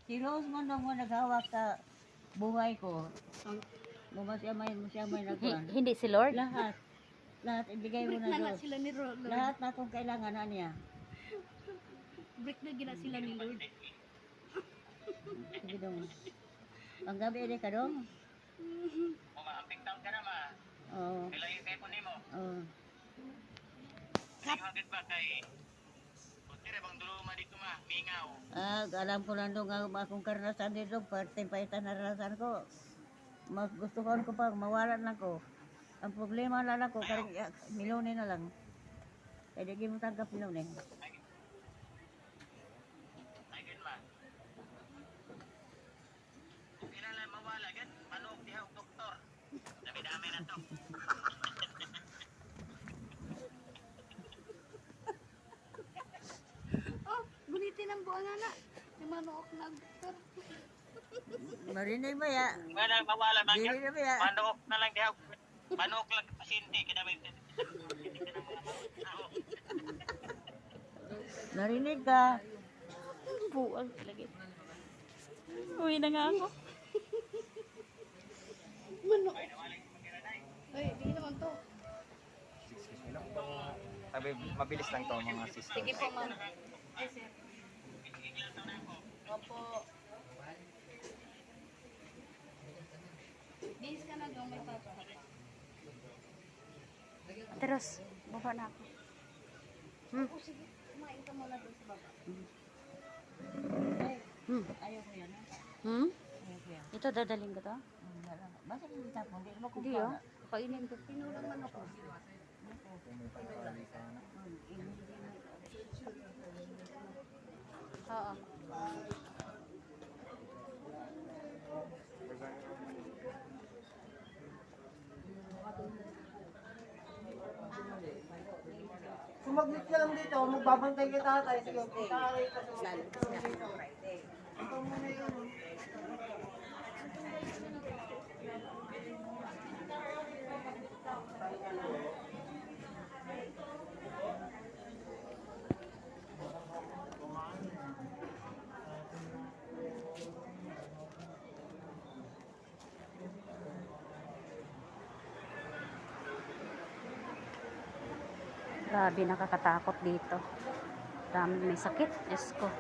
Si Rose mo nung naghawak sa buhay ko. Siya may nagkuhan. Hindi si Lord? Lahat. Lahat ibigay mo na Diyos. Sila ni Lord. Lahat na itong kailangan na niya. Break na gina sila ni Lord. Sige dong. Panggabi edi ka dong? Maamping taon ka na ma. Oo. Kailan yung tepo ni mo? Oo. Hagit ba kay... Pagkira bang duluma dito ma, mingaw. Alam ko lang dong akong karanasan dito. Paitan naranasan ko. Gustuhan ko pa, mawalan lang ko. Ang problema na lang ko, milone na lang. Kaya di mo tanggap milone. Ay, gan ma. Kung kailan mawala, gan, manok diha og doktor. Dami-dami na to. Oh, gunitin ang buwan na. Yung manok na doktor. Marinig ba ya? Wala mawala man Dili na ba ya? manok na lang diha. Manok lang pasyente kada may Narinig ka? Buwag lagi. Uwi na nga ako. Manok. Ay, di naman to. Sabi, mabilis lang to mga sisters. Sige po, ma'am. Yes, sir. Opo. Bis ka na doon, may papa. Ate Ros, baba na ako. O sige, kumain ka muna doon sa baba. Ayaw ko yan. Hmm? Ayaw ko yan. Ito dadaling ko to? Basta yung tapon, hindi mo Hindi oh. Kakainin ko. Pinulang manok ko. Oo. Sumaglit ka lang dito, magbabantay kay tatay. Sige, tatay ka sa Friday. Ito muna yun. Grabe, nakakatakot dito. Dami may sakit. Diyos ko.